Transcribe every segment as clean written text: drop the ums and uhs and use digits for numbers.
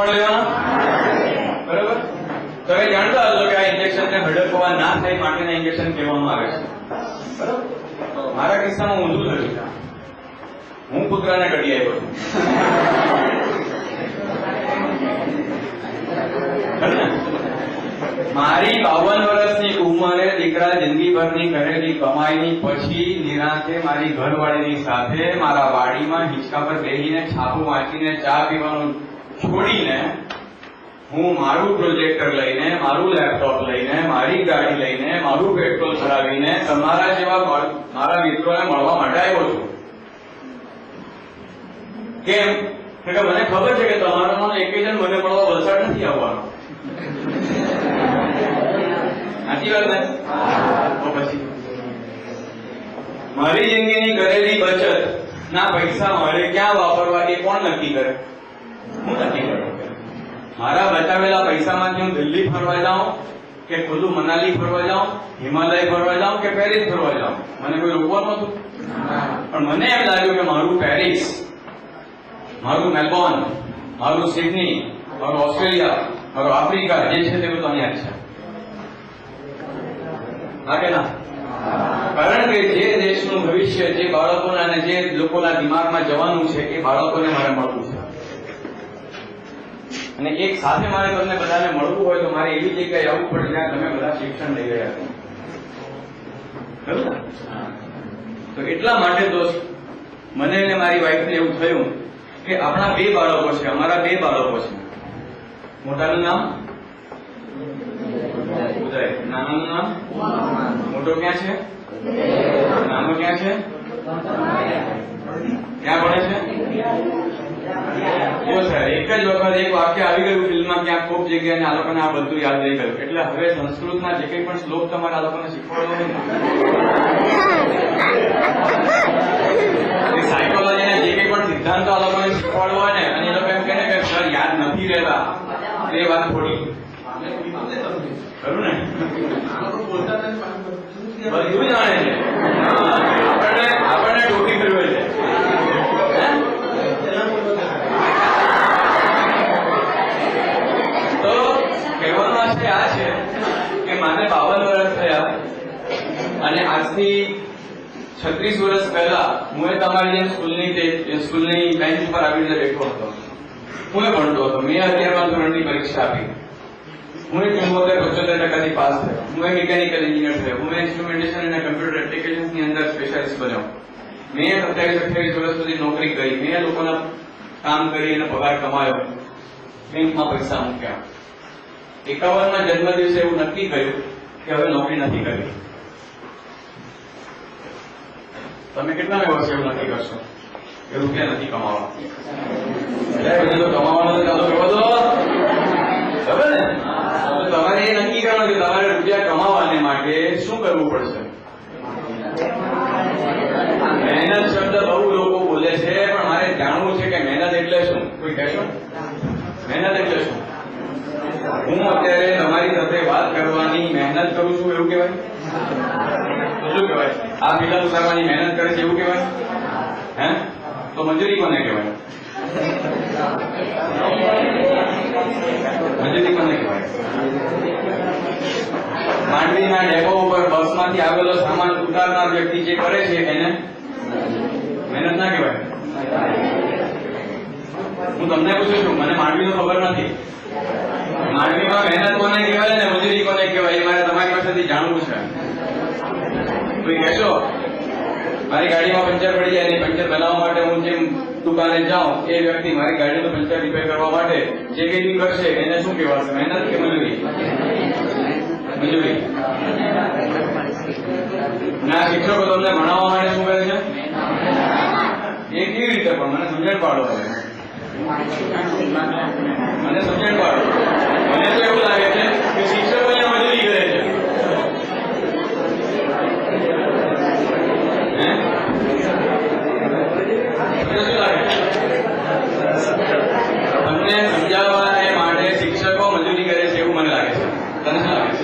કોણ લેવાના? બરોબર. તમે જાણતા હશો કે આ ઇન્જેક્શનને હડકવા ના થાય માટેના ઇન્જેક્શન કહેવામાં આવે છે. બરોબર. મારા કિસ્સામાં ઊંધું થયું. હું કૂતરાને કઢી આવ્યો છું. મારી 52 વર્ષની ઉંમરે દીકરા જિંદગીભરની કરેલી કમાઈની પછી નિરાંતે મારી ઘરવાળીની સાથે મારા વાડીમાં હિંચકા પર બેસીને છાપું વાંચીને ચા પીવાનું છોડીને હું મારું પ્રોજેક્ટર લઈને, મારું લેપટોપ લઈને, મારી ગાડી લઈને, મારું પેટ્રોલ ભરાવીને તમારા જેવા મારા મિત્રોને મળવા માટે આવ્યો છું. કેમ? કે મને ખબર છે કે તમારામાં એક જણ મને મળવા વલસાડ નથી આવવાનો. સાચી વાત ને? તો પછી મારી જિંદગીની કરેલી બચત ના પૈસા મારે ક્યાં વાપરવા એ કોણ નક્કી કરે? હું નક્કી કરું. મારા બચાવેલા પૈસામાંથી હું દિલ્હી ફરવા જાઉં કે ખુલ્લું મનાલી ફરવા જાઉં, હિમાલય ફરવા જાઉં કે પેરિસ ફરવા જાઉં, મને કોઈ રોકવાનું હતું? પણ મને એમ લાગ્યું કે મારું પેરિસ, મારું મેલબોર્ન, મારું સિડની, મારું ઓસ્ટ્રેલિયા, મારું આફ્રિકા જે છે તે બધું અહીંયા છે. હા કે ના? કારણ કે જે દેશનું ભવિષ્ય, જે બાળકોના અને જે લોકોના દિમાગમાં જવાનું છે એ બાળકોને મારે મળવું છે. અને એક સાથે મારે તમને બધાને મળવું હોય તો મારે એવી જગ્યાએ આવવું પડે જ્યાં તમે બધા શિક્ષણ લઈ રહ્યા છો. બરાબર? તો એટલા માટે દોસ્ત મને અને મારી વાઈફને એવું થયું કે આપણા 2 બાળકો છે, અમારા 2 બાળકો છે. મોટાનું નામ ઉદય, નાનાનું નામ મોટો ક્યાં છે? નાનો ક્યાં છે? ક્યાં ભણે છે? જો સર, એક જ વખત એક વાક્ય આવી ગયું ફિલ્મમાં ક્યાં ખૂબ જગ્યાએ આ લોકોને આ બધું યાદ રહી ગયું. એટલે હવે સંસ્કૃતના જે કંઈ પણ શ્લોક તમારે આ લોકોને શીખવાડવો હોય ને, સાયકોલોજીના જે કંઈ પણ સિદ્ધાંતો આ લોકોને શીખવાડવો હોય ને, અને એ લોકો એમ કહે ને કે સર યાદ નથી રહેતા, એ વાત થોડી ખરું ને? બધું જાણે છે, આપણને ટોપી કરવે છે. તો કહેવાનો આશય આ છે કે મને 52 વર્ષ થયા અને આજથી 36 વર્ષ પહેલા હું તમારી જેમ સ્કૂલની બેન્ચ ઉપર આવી રીતે બેઠો હતો. હું ભણતો હતો. મેં 11મા ધોરણની પરીક્ષા આપી. હું 75-75% પાસ થયો. હું મિકેનિકલ એન્જિનિયર થયો. હું ઇન્સ્ટ્રુમેન્ટેશન અને કમ્પ્યુટર એપ્લિકેશન્સની અંદર સ્પેશિયાલિસ્ટ બન્યો. મેં 27-28 વર્ષ સુધી નોકરી કરી. મેં લોકોના કામ કરી અને પગાર કમાયો, બેંકમાં પૈસા મૂક્યા. 51મા જન્મદિવસે એવું નક્કી કર્યું કે હવે નોકરી નથી કરવી. તમે કેટલા વર્ષે એવું નક્કી કરશો કે રૂપિયા નથી કમાવા? એટલે તો કમાવાનો તો ચાલો કરવા દો, ખબર ને? તમારે એ નક્કી કરવાનું કે તમારે રૂપિયા કમાવાને માટે શું કરવું પડશે. મહેનત શબ્દ બહુ લોકો બોલે છે, પણ મારે જાણવું છે કે મહેનત એટલે શું. કોઈ કહેશો મહેનત એટલે શું? હું અત્યારે તમારી સાથે વાત કરવાની મહેનત કરું છું એવું કહેવાય? તો શું કહેવાય? આ ફિલ્મ ઉતારવાની મહેનત કરે છે એવું કહેવાય? હે? તો મજૂરી કોને કહેવાય? મજૂરી કોને કહેવાય? માંડવીના ડેપો ઉપર બસમાંથી આવેલો સામાન ઉતારનાર વ્યક્તિ જે કરે છે એને મહેનત ના કહેવાય? હું તમને પૂછું છું, મને માંડવીનું ખબર નથી. માંડવીમાં મહેનત કોને કહેવાય ને મજૂરી કોને કહેવાય એ મારે તમારી પાસેથી જાણવું છે. કોઈ કહેશો મારી ગાડીમાં પંચર પડી જાય, પંચર બનાવવા માટે હું જેમ દુકાને જાઉં એ વ્યક્તિ મારી ગાડીનું પંચર રિપેર કરવા માટે જે કંઈ બી કરશે એને શું કહેવાશે? મહેનત કે મજૂરી? મજૂરી. ના, શિક્ષકો તમને ભણાવવા માટે શું કરે છે? એ કેવી રીતે? પણ મને સમજણ પાડો. મને સમજણ પાડો. મને તો એવું લાગે છે કે શિક્ષકો અહીંયા મજૂરી કરે છે. શું લાગે? તમને સમજાવવા માટે શિક્ષકો મજૂરી કરે છે એવું મને લાગે છે. તને શું લાગે છે?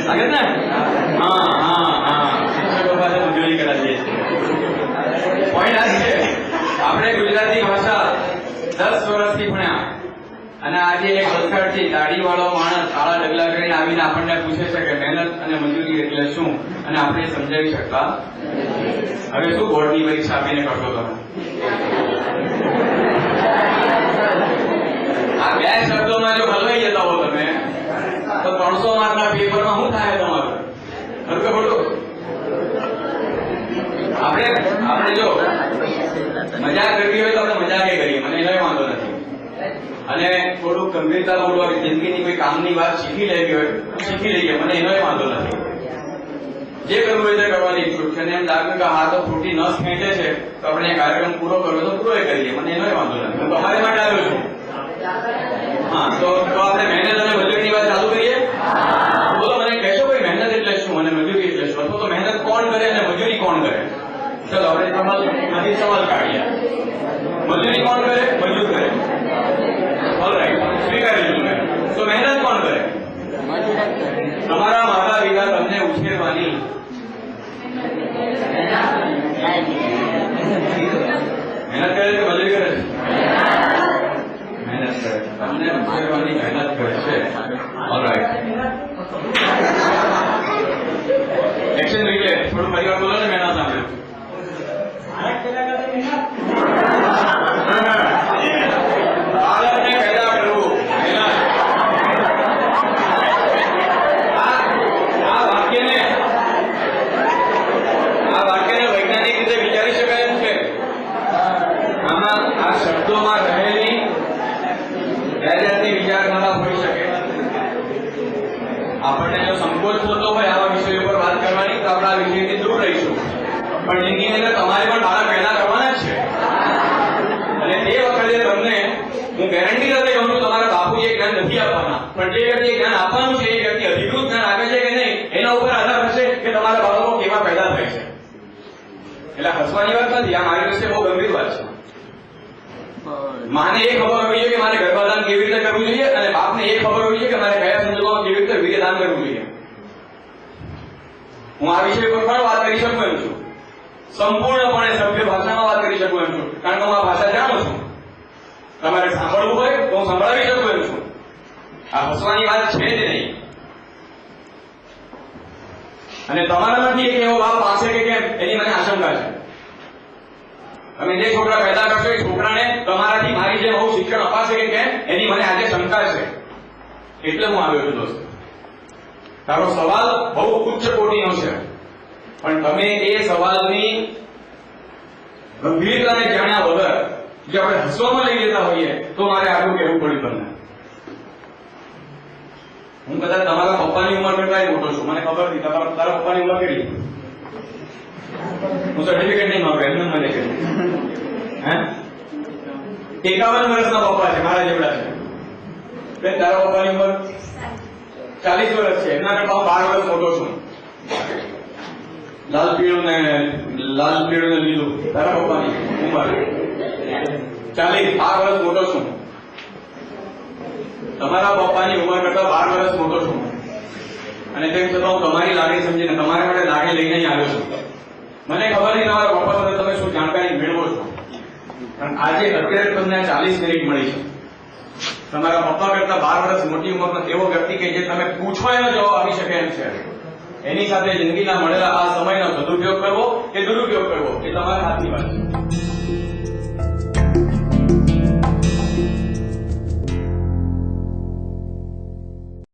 લાગે ને? હા, શિક્ષકો પાસે મજૂરી કરાવીએ છીએ. પોઈન્ટ આ છે, આપણે ગુજરાતી ભાષા 10 વર્ષથી ભણ્યા અને આજે એક વલસાડથી દાઢીવાળો માણસ કાળા ડગલા કરીને આવીને આપણને પૂછે છે કે મહેનત અને મજૂરી એટલે શું, અને આપણે સમજાવી શકતા હવે શું બોર્ડની પરીક્ષા આપીને કરશો તમે? આ બે શબ્દોમાં જો હલવાઈ જતા હો તમે તો 300 માર્કના પેપરમાં શું થાય તમારું? ખરું કે ખોટું? આપણે જો મજાક કરવી હોય તો આપણે મજાક કરીએ, મને એનો વાંધો નથી. અને થોડું ગંભીરતાપૂર્વક જિંદગીની કોઈ કામની વાત શીખી લેવી હોય શીખી લઈએ, મને એનો વાંધો નથી. જે કરવું હોય તે કરવાની ઈચ્છુક છે અને એમ લાગે કે હા તો ખોટી નસ ખેંચે છે તો આપણે કાર્યક્રમ પૂરો કરવો તો પૂરો કરીએ, મને એનો વાંધો નથી. હું તમારે માટે આવ્યો છું. હા, તો આપણે મહેનત અને મજૂરીની વાત ચાલુ કરીએ. બોલો, મને કહેશો ભાઈ મહેનત એટલે શું અને મજૂરી એટલે શું, અથવા તો મહેનત કોણ કરે અને મજૂરી કોણ કરે? ચલો આપણે સવાલ કાઢીએ. મજૂરી કોણ કરે? મજૂર કરે. ઓલરાઈટ, સ્વીકારી લીધું. તો મહેનત કોણ કરે? તમારા માતા પિતા તમને ઉછેરવાની મહેનત કરે કે મજૂરી કરે છે? મહેનત કરે. તમને ઉછેરવાની મહેનત કરે છે. ઓલરાઈટ, એક્શન રીતે થોડું પરિવાર બોલો ને. મહેનત સાંભળ્યું બાળકને પેદા કરવું. આ વાક્યને વૈજ્ઞાનિક રીતે વિચારી શકાય એમ છે. આમાં આ શબ્દોમાં રહેલી બે જાતની વિચારધારા હોઈ શકે. આપણને જો સંકોચ થતો હોય આવા વિષયો પર વાત કરવાની તો આપણે આ વિષયથી દૂર રહીશું. પણ જિંદગીની અંદર તમારે પણ બાળક પેદા કરવાના જ છે અને તે વખતે તમને હું ગેરંટી સાથે કહું છું તમારા બાપુએ જ્ઞાન નથી આપવાના, પણ જે વ્યક્તિ જ્ઞાન આપવાનું છે એ વ્યક્તિ અધિકૃત જ્ઞાન આપે છે કે નહીં એના ઉપર આધાર હશે કે તમારા બાળકો કેવા પેદા થાય છે. એટલે હસવાની વાત નથી, આ મારી દ્રષ્ટિએ બહુ ગંભીર વાત છે. માને એ ખબર હોવી જોઈએ કે મારે ગર્ભાધાન કેવી રીતે કરવું જોઈએ અને બાપને એ ખબર હોવી જોઈએ કે મારે કયા સંજોગોમાં કેવી રીતે વીર્યદાન કરવું જોઈએ. હું આ વિષય પર પણ વાત કરી શકું એમ છું, સંપૂર્ણપણે સભ્ય ભાષામાં વાત કરી શકું એમ છું, કારણ કે હું આ ભાષા જાણું છું. તમારે સાંભળવું હોય તો હું સંભળાવી શકું એમ છું. આ હસવાની વાત છે જ નહીં. અને તમારામાંથી એક એવો બાપ પાસે કે કેમ એની મને આશંકા છે. તમે જે છોકરા પેદા કરશો એ છોકરાને તમારાથી મારી જેમ બહુ શિક્ષણ અપાશે કે કેમ એની મને આજે શંકા છે. એટલે હું આવ્યો છું દોસ્ત. તારો સવાલ બહુ ઉચ્ચ કોટીનો છે, પણ તમે એ સવાલની ગંભીરતાને જાણ્યા વગર જો આપણે હસવામાં લઈ લેતા હોઈએ તો મારે આટલું કહેવું પડ્યું તમને. હું કદાચ તમારા પપ્પાની ઉંમર કરતા મોટો છું, મને ખબર નથી તારા પપ્પાની ઉંમર કેટલી. હું સર્ટિફિકેટ નહીં માંગુ, એમને મને કહ્યું 51 વર્ષના પપ્પા છે, મારા જેવડા છે. બેન તારા પપ્પાની ઉંમર 40 વર્ષ છે, એમના કરતા 12 વર્ષ મોટો છું. લાલ પીળું ને લીલું તારા પપ્પાની ઉંમર 12 વર્ષ મોટો છું. તમારા પપ્પાની ઉંમર કરતા 12 વર્ષ મોટો છું અને તેમ છતાં હું તમારી લાગણી સમજીને તમારા માટે લાગણી લઈને અહીં આવ્યો છું. મને ખબર નહીં તમારા પપ્પા સાથે તમે શું જાણકારી મેળવો છો, પણ આજે અત્યારે તમને 40 મિનિટ મળી છે. તમારા પપ્પા કરતા 12 વર્ષ મોટી ઉંમરનો એવો વ્યક્તિ કે જે તમે પૂછો એનો જવાબ આપી શકે એમ છે, એની સાથે જિંદગીના મળેલા આ સમયનો સદુપયોગ કરવો કે દુરુપયોગ કરવો એ તમારા હાથની વાત છે.